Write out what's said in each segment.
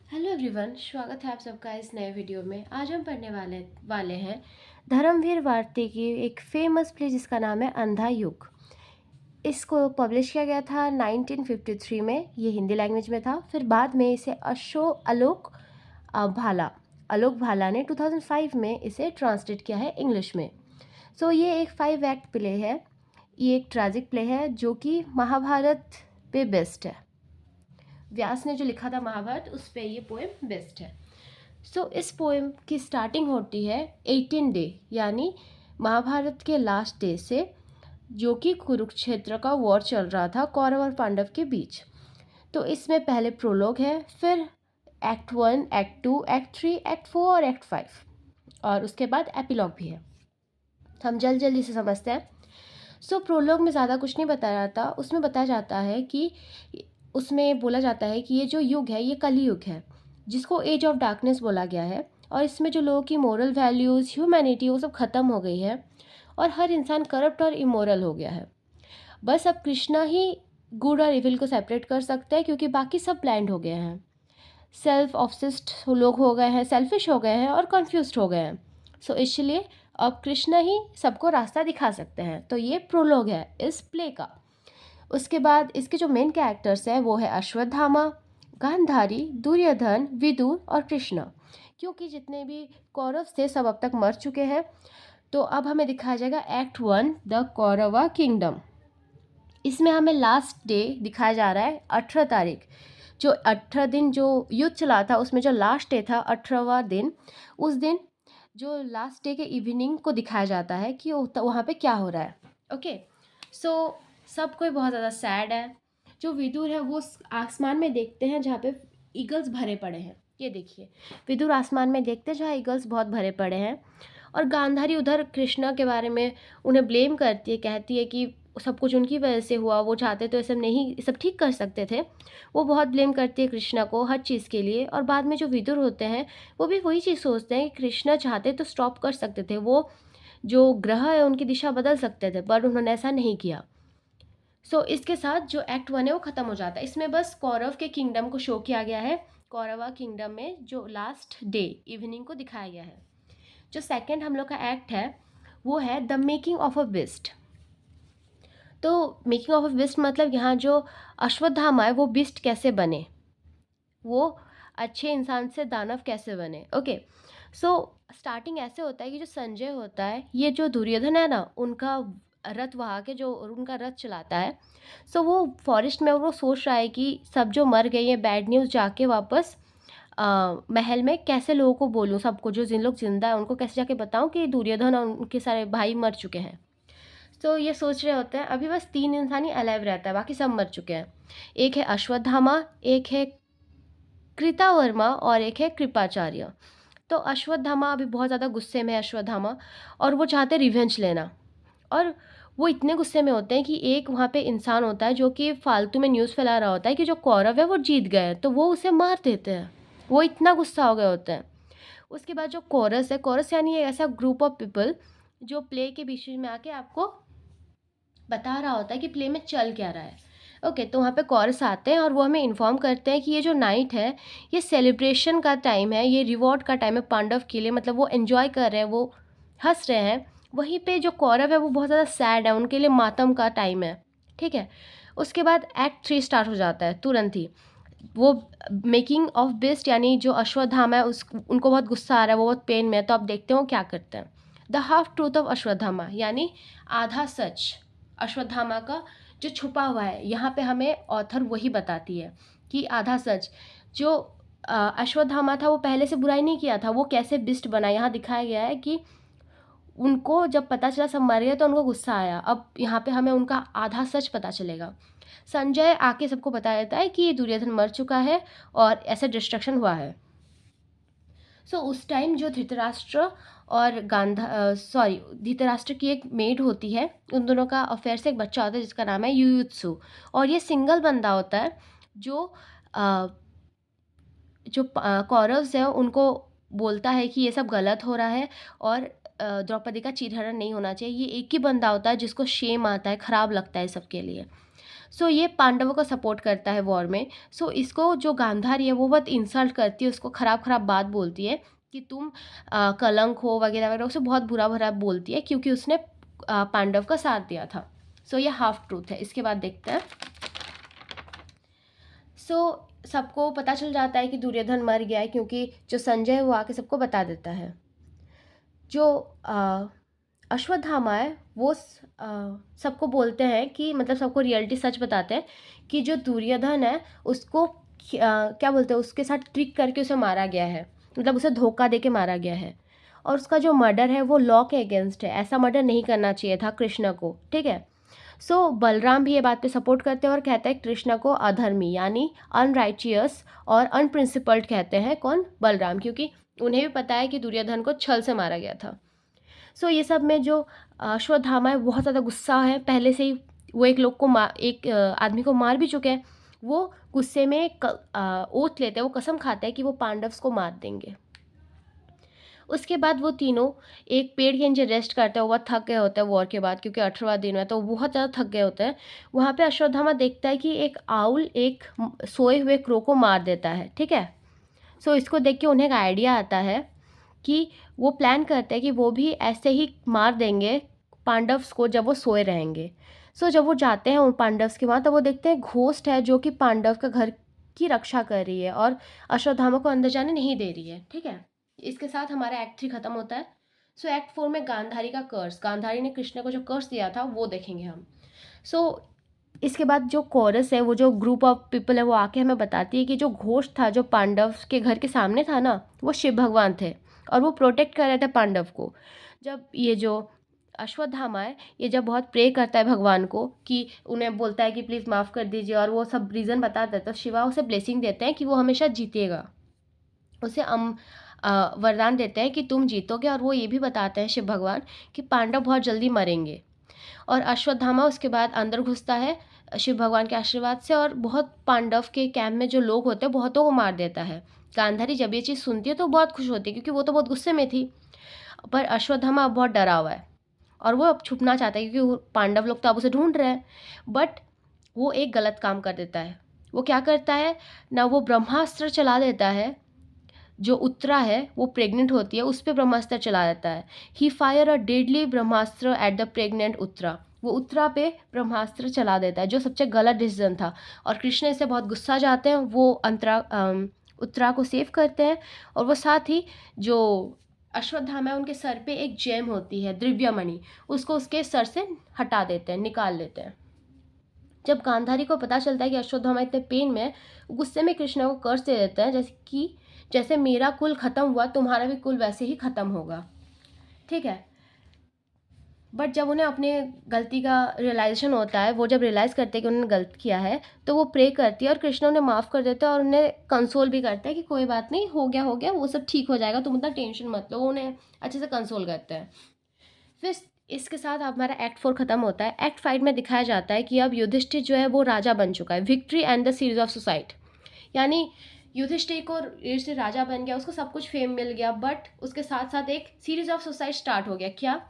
Hello everyone, स्वागत है आप सबका इस नए वीडियो में। आज हम पढ़ने वाले हैं धर्मवीर भारती की एक फेमस प्ले जिसका नाम है अंधा युग। इसको पब्लिश किया गया था 1953 में। ये हिंदी लैंग्वेज में था। फिर बाद में इसे आलोक भाला ने 2005 में इसे ट्रांसलेट किया है इंग्लिश में। ये एक 5 एक्ट प्ले है। ये एक ट्रैजिक प्ले है जो कि महाभारत पे बेस्ड है। व्यास ने जो लिखा था महाभारत, उस पे ये पोएम बेस्ड है। इस पोएम की स्टार्टिंग होती है 18 डे यानी महाभारत के लास्ट डे से, जो कि कुरुक्षेत्र का वॉर चल रहा था कौरव और पांडव के बीच। तो इसमें पहले प्रोलॉग है, फिर एक्ट 1, एक्ट 2, एक्ट 3, एक्ट 4 और एक्ट 5, और उसके बाद एपिलॉग भी है। हम जल्दी से समझते हैं। प्रोलॉग में ज़्यादा कुछ नहीं बताया जाता। उसमें बताया जाता है कि उसमें बोला जाता है कि ये जो युग है ये कली युग है, जिसको एज ऑफ डार्कनेस बोला गया है। और इसमें जो लोगों की मोरल वैल्यूज़, ह्यूमैनिटी, वो सब ख़त्म हो गई है और हर इंसान करप्ट और इमोरल हो गया है। बस अब कृष्णा ही गुड और इविल को सेपरेट कर सकते हैं, क्योंकि बाकी सब ब्लाइंड हो गए हैं, सेल्फ ऑब्सेस्ड लोग हो गए हैं, सेल्फिश हो गए हैं और कन्फ्यूज्ड हो गए हैं। इसलिए अब कृष्णा ही सबको रास्ता दिखा सकते हैं। तो ये प्रोलॉग है इस प्ले का। उसके बाद इसके जो मेन कैरेक्टर्स हैं वो है अश्वत्थामा, गांधारी, दुर्योधन, विदुर और कृष्ण। क्योंकि जितने भी कौरव थे सब अब तक मर चुके हैं। तो अब हमें दिखाया जाएगा एक्ट 1 द कौरवा किंगडम। इसमें हमें लास्ट डे दिखाया जा रहा है 18 तारीख। जो 18 दिन जो युद्ध चला था उसमें जो लास्ट डे था 18वां दिन, उस दिन जो लास्ट डे के इवनिंग को दिखाया जाता है कि वहाँ पे क्या हो रहा है। ओके, सब कोई बहुत ज़्यादा सैड है। जो विदुर है वो आसमान में देखते हैं जहाँ पे ईगल्स भरे पड़े हैं। ये देखिए, विदुर आसमान में देखते हैं जहाँ ईगल्स बहुत भरे पड़े हैं। और गांधारी उधर कृष्णा के बारे में उन्हें ब्लेम करती है, कहती है कि सब कुछ उनकी वजह से हुआ, वो चाहते तो ये सब नहीं, सब ठीक कर सकते थे। वो बहुत ब्लेम करती है कृष्णा को हर चीज़ के लिए। और बाद में जो विदुर होते हैं वो भी वही चीज़ सोचते हैं कि कृष्णा चाहते तो स्टॉप कर सकते थे, वो जो ग्रह है उनकी दिशा बदल सकते थे, पर उन्होंने ऐसा नहीं किया। इसके साथ जो एक्ट 1 है वो ख़त्म हो जाता है। इसमें बस कौरव के किंगडम को शो किया गया है। कौरवा किंगडम में जो लास्ट डे इवनिंग को दिखाया गया है। जो सेकंड हम लोग का एक्ट है वो है the making of a beast. तो मेकिंग ऑफ अ बिस्ट मतलब यहाँ जो अश्वत्थामा है वो बिस्ट कैसे बने, वो अच्छे इंसान से दानव कैसे बने। ओके, स्टार्टिंग ऐसे होता है कि जो संजय होता है, ये जो दुर्योधन है ना, उनका रथ वहाँ के जो उनका रथ चलाता है। वो फॉरेस्ट में वो सोच रहा है कि सब जो मर गए हैं, बैड न्यूज़ जाके वापस महल में कैसे लोगों को बोलूँ, सबको जो जिन लोग जिंदा है उनको कैसे जाके बताऊँ कि दुर्योधन और उनके सारे भाई मर चुके हैं। ये सोच रहे होते हैं। अभी बस 3 इंसान ही अलाइव रहता है, बाकी सब मर चुके हैं। एक है अश्वत्थामा, एक है कृतावर्मा और एक है कृपाचार्य। तो अश्वत्थामा अभी बहुत ज़्यादा गुस्से में है अश्वत्थामा, और वो चाहते हैं रिवेंज लेना। और वो इतने गुस्से में होते हैं कि एक वहाँ पे इंसान होता है जो कि फालतू में न्यूज़ फैला रहा होता है कि जो कौरव है वो जीत गए हैं, तो वो उसे मार देते हैं। वो इतना गुस्सा हो गए होते हैं। उसके बाद जो कोरस है, कोरस यानी एक ऐसा ग्रुप ऑफ पीपल जो प्ले के बीच में आके आपको बता रहा होता है कि प्ले में चल क्या रहा है। ओके, तो वहाँ पे कोरस आते हैं और वो हमें इन्फॉर्म करते हैं कि ये जो नाइट है ये सेलिब्रेशन का टाइम है, ये रिवॉर्ड का टाइम है पांडव के लिए। मतलब वो एंजॉय कर रहे हैं, वो हंस रहे हैं। वहीं पे जो कौरव है वो बहुत ज़्यादा सैड है, उनके लिए मातम का टाइम है। ठीक है, उसके बाद एक्ट 3 स्टार्ट हो जाता है तुरंत ही। वो मेकिंग ऑफ बेस्ट यानी जो अश्वत्थामा है उनको बहुत गुस्सा आ रहा है, वो बहुत पेन में है। तो आप देखते हो क्या करते हैं। The half truth of Ashwatthama यानी आधा सच अश्वत्थामा का जो छुपा हुआ है, यहाँ पे हमें ऑथर वही बताती है कि आधा सच जो अश्वत्थामा था वो पहले से बुराई नहीं किया था, वो कैसे बिस्ट बना। यहाँ दिखाया गया है कि उनको जब पता चला सब मर गए तो उनको गुस्सा आया। अब यहाँ पे हमें उनका आधा सच पता चलेगा। संजय आके सबको बता देता है कि दुर्योधन मर चुका है और ऐसा डिस्ट्रक्शन हुआ है। उस टाइम जो धृतराष्ट्र और धृतराष्ट्र की एक मेड होती है, उन दोनों का अफेयर से एक बच्चा होता है जिसका नाम है युयुत्सु। और ये सिंगल बंदा होता है जो अ, कौरव्स हैं उनको बोलता है कि ये सब गलत हो रहा है और द्रौपदी का चीरहरण नहीं होना चाहिए। ये एक ही बंदा होता है जिसको शेम आता है, ख़राब लगता है सबके लिए। सो ये पांडवों का सपोर्ट करता है वॉर में। सो इसको जो गांधारी है वो बहुत इंसल्ट करती है, उसको ख़राब ख़राब बात बोलती है कि तुम कलंक हो वगैरह वगैरह, उसे बहुत बुरा भरा बोलती है क्योंकि उसने पांडव का साथ दिया था। सो ये हाफ ट्रूथ है। इसके बाद देखते हैं। सो सबको पता चल जाता है कि दुर्योधन मर गया है, क्योंकि जो संजय है वो आके सबको बता देता है। जो अश्वत्थामा है वो सबको बोलते हैं कि मतलब सबको रियलिटी सच बताते हैं कि जो दुर्योधन है उसको क्या बोलते हैं, उसके साथ ट्रिक करके उसे मारा गया है, मतलब उसे धोखा दे के मारा गया है। और उसका जो मर्डर है वो लॉ के अगेंस्ट है, ऐसा मर्डर नहीं करना चाहिए था कृष्ण को, ठीक है। सो बलराम भी ये बात पे सपोर्ट करते हैं और कहते हैं कृष्ण को अधर्मी यानी अनराइचियस और अनप्रिंसिपल्ड कहते हैं। कौन? बलराम, क्योंकि उन्हें भी पता है कि दुर्योधन को छल से मारा गया था। सो ये सब में जो अश्वत्थामा है बहुत ज़्यादा गुस्सा है, पहले से ही वो एक आदमी को मार भी चुके हैं। वो गुस्से में ओथ लेते हैं, वो कसम खाते हैं कि वो पांडव्स को मार देंगे। उसके बाद वो तीनों एक पेड़ के नीचे रेस्ट करते हैं, वो बहुत थक गए होते हैं वॉर के बाद, क्योंकि 18वां दिन है तो बहुत ज़्यादा थक गए होते हैं। वहाँ पे अश्वत्थामा देखता है कि एक आउल एक सोए हुए क्रो को मार देता है, ठीक है। सो इसको देख के उन्हें एक आइडिया आता है कि वो प्लान करते हैं कि वो भी ऐसे ही मार देंगे पांडव्स को जब वो सोए रहेंगे। सो जब वो जाते हैं उन पांडव्स के वहाँ, तब वो देखते हैं घोस्ट है जो कि पांडव का घर की रक्षा कर रही है और अश्वत्थामा को अंदर जाने नहीं दे रही है, ठीक है। इसके साथ हमारा एक्ट 3 खत्म होता है। सो एक्ट 4 में गांधारी का कर्स, गांधारी ने कृष्ण को जो कर्स दिया था वो देखेंगे हम। सो इसके बाद जो कोरस है, वो जो ग्रुप ऑफ पीपल है, वो आके हमें बताती है कि जो घोस्ट था जो पांडव के घर के सामने था ना, वो शिव भगवान थे और वो प्रोटेक्ट कर रहे थे पांडव को। जब ये जो अश्वत्थामा है, ये जब बहुत प्रे करता है भगवान को कि उन्हें बोलता है कि प्लीज़ माफ़ कर दीजिए और वो सब रीज़न बताता है, तो शिवा उसे ब्लेसिंग देते हैं कि वो हमेशा जीतेगा। उसे वरदान देते हैं कि तुम जीतोगे, और वो ये भी बताते हैं शिव भगवान कि पांडव बहुत जल्दी मरेंगे। और अश्वत्थामा उसके बाद अंदर घुसता है शिव भगवान के आशीर्वाद से, और बहुत पांडव के कैंप में जो लोग होते हैं बहुतों को मार देता है। गांधारी जब ये चीज़ सुनती है तो बहुत खुश होती है, क्योंकि वो तो बहुत गुस्से में थी। पर अश्वत्थामा अब बहुत डरा हुआ है और वो अब छुपना चाहता है, क्योंकि पांडव लोग तो अब उसे ढूंढ रहे हैं। बट वो एक गलत काम कर देता है। वो क्या करता है ना, वो ब्रह्मास्त्र चला देता है। जो उत्तरा है वो प्रेग्नेंट होती है, उस पर ब्रह्मास्त्र चला देता है। He fire a deadly Brahmastra at the pregnant Uttara. वो उत्तरा पे ब्रह्मास्त्र चला देता है, जो सबसे गलत डिसीजन था। और कृष्ण इससे बहुत गुस्सा जाते हैं, वो उत्तरा को सेव करते हैं। और वो साथ ही जो अश्वत्थामा है उनके सर पे एक जेम होती है, दिव्यमणि, उसको उसके सर से हटा देते हैं, निकाल लेते हैं। जब गांधारी को पता चलता है कि अश्वत्थामा इतने पेन में, गुस्से में कृष्ण को कर्ज दे देता है, जैसे मेरा कुल खत्म हुआ तुम्हारा भी कुल वैसे ही खत्म होगा, ठीक है। बट जब उन्हें अपने गलती का रियलाइजेशन होता है, वो जब रियलाइज़ करते हैं कि उन्होंने गलत किया है, तो वो प्रे करती है और कृष्ण उन्हें माफ़ कर देते हैं और उन्हें कंसोल भी करता है कि कोई बात नहीं, हो गया वो सब ठीक हो जाएगा, तुम इतना टेंशन मत लो। वो उन्हें अच्छे से कंसोल करते हैं। फिर इसके साथ हमारा एक्ट 4 खत्म होता है। एक्ट 5 में दिखाया जाता है कि अब युधिष्ठिर जो है वो राजा बन चुका है। Victory and the series of suicide, यानी युधिष्ठिर को युधिष्ठिर राजा बन गया, उसको सब कुछ फेम मिल गया, बट उसके साथ साथ एक सीरीज ऑफ सुसाइड स्टार्ट हो गया। क्या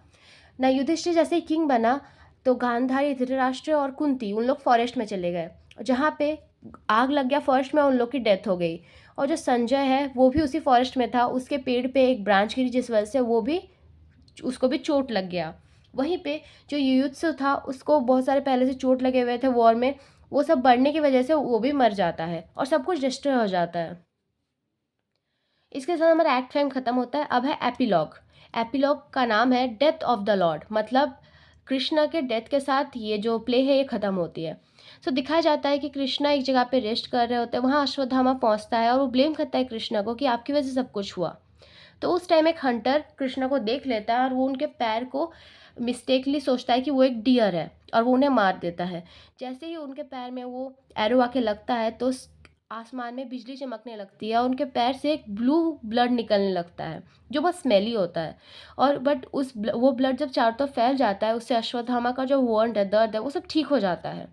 ना, युधिष्ठिर जैसे ही किंग बना तो गांधारी, धृतराष्ट्र और कुंती उन लोग फॉरेस्ट में चले गए, जहाँ पे आग लग गया फॉरेस्ट में, उन लोग की डेथ हो गई। और जो संजय है वो भी उसी फॉरेस्ट में था, उसके पेड़ पे एक ब्रांच गिरी जिस वजह से उसको भी चोट लग गया। वहीं पे जो युयुत्सु था उसको बहुत सारे पहले से चोट लगे हुए थे वॉर में, वो सब बढ़ने की वजह से वो भी मर जाता है और सब कुछ डिस्ट्रॉय हो जाता है। इसके साथ हमारा एक्ट 5 खत्म होता है। अब है एपिलॉग। एपिलॉग का नाम है डेथ ऑफ द लॉर्ड, मतलब कृष्णा के डेथ के साथ ये जो प्ले है ये ख़त्म होती है। सो दिखाया जाता है कि कृष्णा एक जगह पे रेस्ट कर रहे होते हैं, वहाँ अश्वत्थामा पहुँचता है और वो ब्लेम करता है कृष्णा को कि आपकी वजह से सब कुछ हुआ। तो उस टाइम एक हंटर कृष्णा को देख लेता है और वो उनके पैर को मिस्टेकली सोचता है कि वो एक डियर है और वो उन्हें मार देता है। जैसे ही उनके पैर में वो एरो आके लगता है तो आसमान में बिजली चमकने लगती है और उनके पैर से एक ब्लू ब्लड निकलने लगता है जो बहुत स्मेली होता है। और बट वो ब्लड जब चारों तरफ फैल जाता है, उससे अश्वत्थामा का जो वॉन्ट है, दर्द है, वो सब ठीक हो जाता है।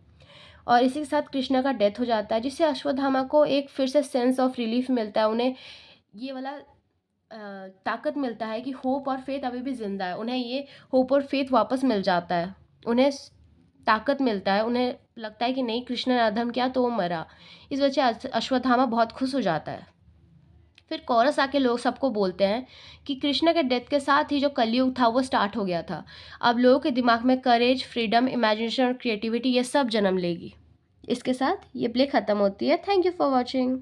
और इसी के साथ कृष्णा का डेथ हो जाता है, जिससे अश्वत्थामा को एक फिर से सेंस ऑफ रिलीफ मिलता है। उन्हें ये वाला ताकत मिलता है कि होप और फेथ अभी भी ज़िंदा है। उन्हें ये होप और फेथ वापस मिल जाता है। उन्हें ताकत मिलता है, उन्हें लगता है कि नहीं कृष्ण ने अधर्म किया तो वो मरा। इस वजह से अश्वत्थामा बहुत खुश हो जाता है। फिर कोरस आके लोग सबको बोलते हैं कि कृष्ण के डेथ के साथ ही जो कलयुग था वो स्टार्ट हो गया था। अब लोगों के दिमाग में करेज, फ्रीडम, इमेजिनेशन और क्रिएटिविटी ये सब जन्म लेगी। इसके साथ ये प्ले ख़त्म होती है। Thank you for watching.